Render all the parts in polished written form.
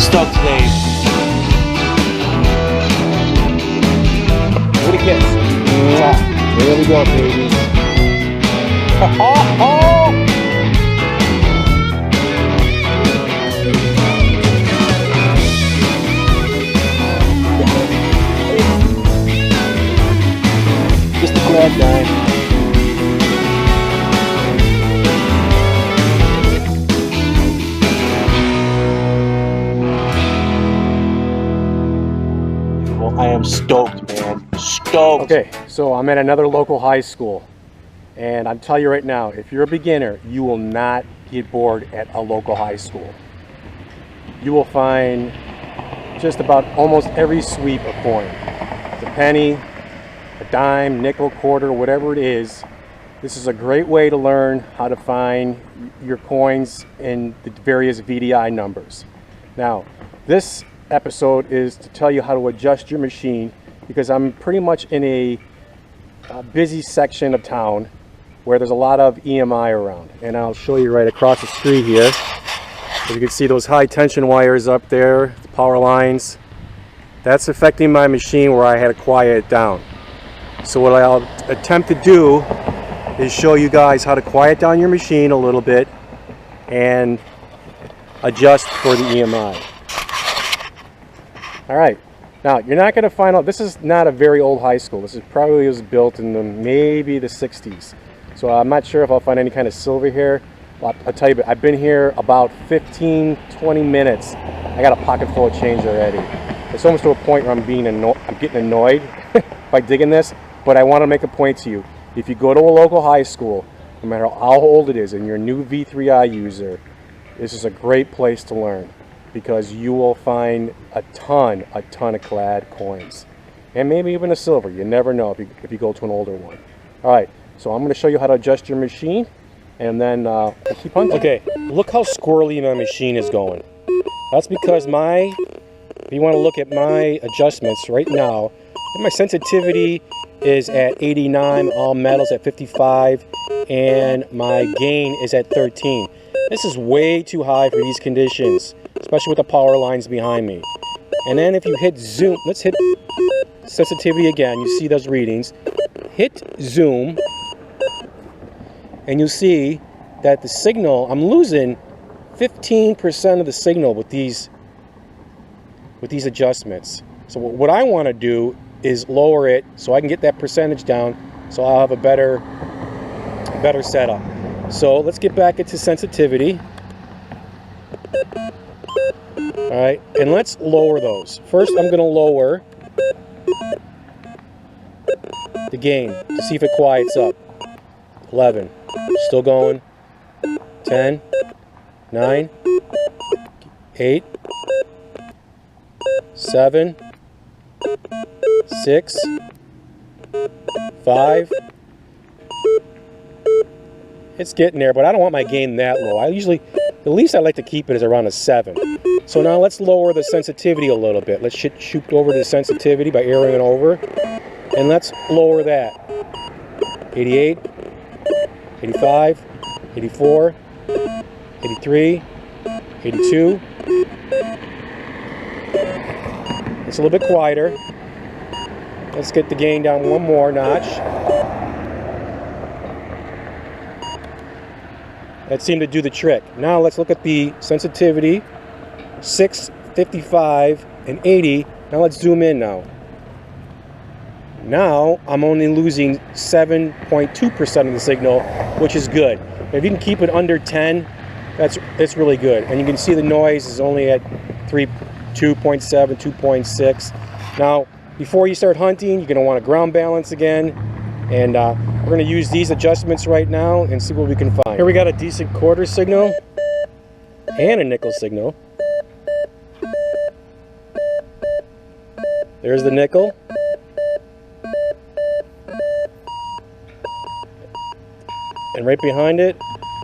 stoked today. Give it a kiss. Yeah. There we go, baby. Just a glad time. I am stoked, man. Stoked. Okay, so I'm at another local high school, and I'll tell you right now, if you're a beginner, you will not get bored at a local high school. You will find just about almost every sweep a coin. It's a penny, a dime, nickel, quarter, whatever it is. This is a great way to learn how to find your coins in the various VDI numbers. Now, this episode is to tell you how to adjust your machine, because I'm pretty much in a busy section of town where there's a lot of EMI around, and I'll show you right across the street here. As you can see, those high tension wires up there, the power lines, that's affecting my machine where I had to quiet it down. So what I'll attempt to do is show you guys how to quiet down your machine a little bit and adjust for the EMI. All right, now you're not going to find out, this is not a very old high school. This is probably was built in maybe the 60s. So I'm not sure if I'll find any kind of silver here. Well, I'll tell you, I've been here about 15, 20 minutes. I got a pocket full of change already. It's almost to a point where I'm getting annoyed by digging this, but I want to make a point to you. If you go to a local high school, no matter how old it is, and you're a new V3I user, this is a great place to learn, because you will find a ton of clad coins, and maybe even a silver. You never know if you go to an older one. All right, so I'm going to show you how to adjust your machine, and then we'll keep hunting. Okay, look how squirrely my machine is going. That's because if you want to look at my adjustments right now, my sensitivity is at 89, all metals at 55, and my gain is at 13. This is way too high for these conditions, especially with the power lines behind me. And then if you hit zoom, let's hit sensitivity again. You see those readings. Hit zoom, and you'll see that the signal, I'm losing 15% of the signal with these adjustments. So what I want to do is lower it so I can get that percentage down, so I'll have a better setup. So let's get back into sensitivity. All right, and let's lower those. First, I'm going to lower the gain to see if it quiets up. 11, still going. 10, 9, 8, 7, 6, 5. It's getting there, but I don't want my gain that low. The least I like to keep it is around a 7. So now let's lower the sensitivity a little bit. Let's shoot over the sensitivity by arrowing it over, and let's lower that. 88, 85, 84, 83, 82. It's a little bit quieter. Let's get the gain down one more notch. That seemed to do the trick. Now let's look at the sensitivity. 6, 55, and 80. Now let's zoom in now. Now I'm only losing 7.2% of the signal, which is good. If you can keep it under 10, that's really good. And you can see the noise is only at 2.7, 2.6. Now, before you start hunting, you're going to want to ground balance again. And we're going to use these adjustments right now and see what we can find. Here we got a decent quarter signal and a nickel signal. There's the nickel. And right behind it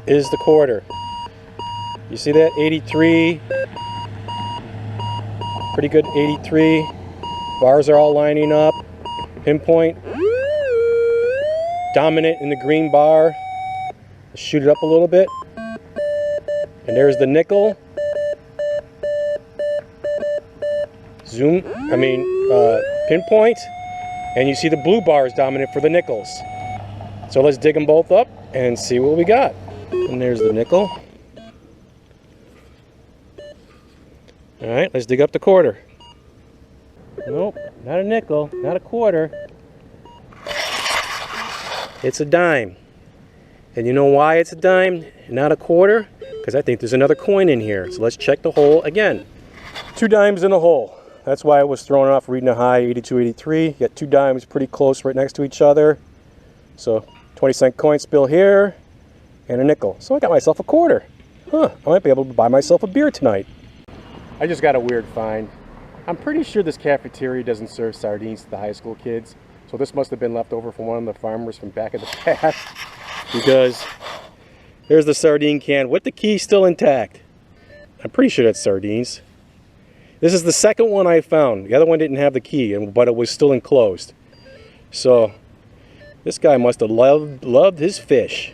is the quarter. You see that? 83. Pretty good 83. Bars are all lining up. Pinpoint. Dominant in the green bar. Let's shoot it up a little bit. And there's the nickel. pinpoint, and you see the blue bar is dominant for the nickels. So let's dig them both up and see what we got. And there's the nickel. All right, let's dig up the quarter. Nope, not a nickel, not a quarter. It's a dime. And you know why it's a dime, not a quarter? Because I think there's another coin in here. So let's check the hole again. 2 dimes in a hole. That's why I was thrown off reading a high 82, 83. You got 2 dimes pretty close right next to each other. So 20-cent coin spill here and a nickel. So I got myself a quarter. I might be able to buy myself a beer tonight. I just got a weird find. I'm pretty sure this cafeteria doesn't serve sardines to the high school kids. So this must have been left over from one of the farmers from back in the past. Because there's the sardine can with the key still intact. I'm pretty sure that's sardines. This is the second one I found. The other one didn't have the key, but it was still enclosed. So this guy must have loved his fish.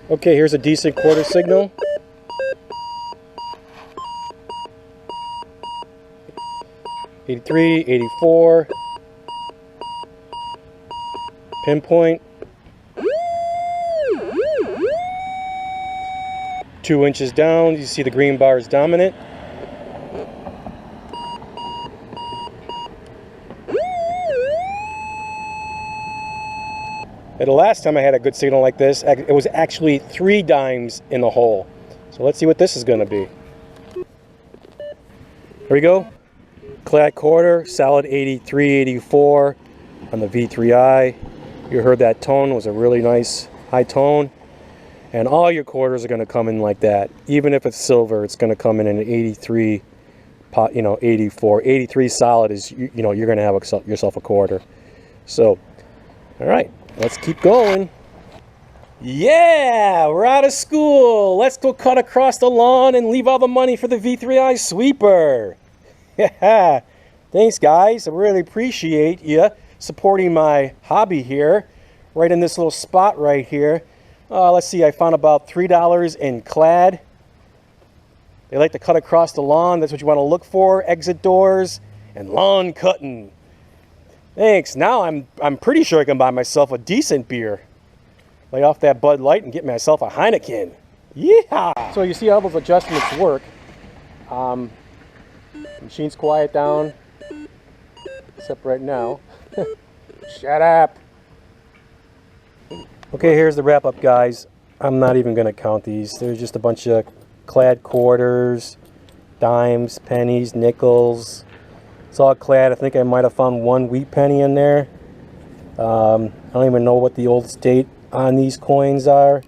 Okay, here's a decent quarter signal. '83, '84. Pinpoint. 2 inches down, you see the green bar is dominant. And the last time I had a good signal like this, it was actually 3 dimes in the hole. So let's see what this is going to be. Here we go. Clad quarter, solid 83, 84 on the V3i. You heard that tone was a really nice high tone. And all your quarters are going to come in like that. Even if it's silver, it's going to come in an 83, 84. 83 solid is, you're going to have yourself a quarter. So, all right, let's keep going. Yeah, we're out of school. Let's go cut across the lawn and leave all the money for the V3i sweeper. Yeah, thanks guys. I really appreciate you supporting my hobby here, right in this little spot right here. Let's see, I found about $3 in clad. They like to cut across the lawn. That's what you want to look for. Exit doors and lawn cutting. Thanks. Now I'm pretty sure I can buy myself a decent beer. Lay off that Bud Light and get myself a Heineken. Yeah. So you see how those adjustments work. Machine's quiet down, except right now. Shut up. Okay, here's the wrap up, guys. I'm not even going to count these. There's just a bunch of clad quarters, dimes, pennies, nickels. It's all clad. I think I might have found 1 wheat penny in there. I don't even know what the old state on these coins are.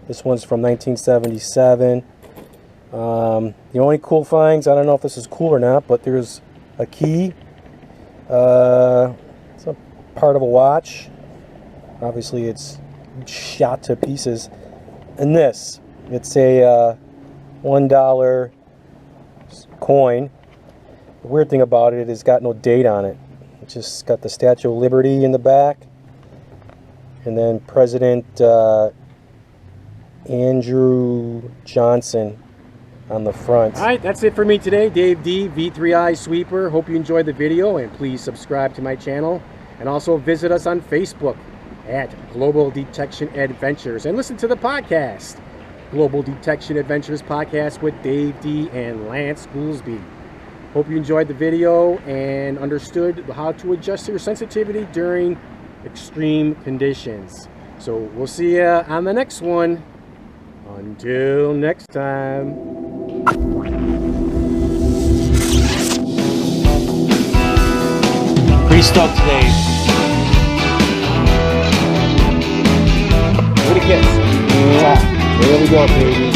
This one's from 1977. The only cool finds, I don't know if this is cool or not, but there's a key. It's a part of a watch. Obviously it's shot to pieces. And this, it's a $1 coin. The weird thing about it is it's got no date on it. It's just got the Statue of Liberty in the back. And then President Andrew Johnson on the front. All right, that's it for me today. Dave D, V3i Sweeper. Hope you enjoyed the video, and please subscribe to my channel. And also visit us on Facebook at Global Detection Adventures, and listen to the podcast, Global Detection Adventures Podcast with Dave D and Lance Goolsby. Hope you enjoyed the video and understood how to adjust your sensitivity during extreme conditions. So we'll see you on the next one. Until next time. Pretty stoked today. Give it a kiss. Yeah. There we go, baby.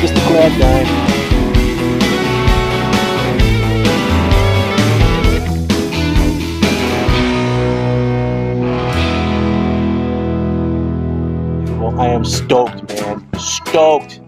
Just a glad dime. I am stoked, man. Stoked.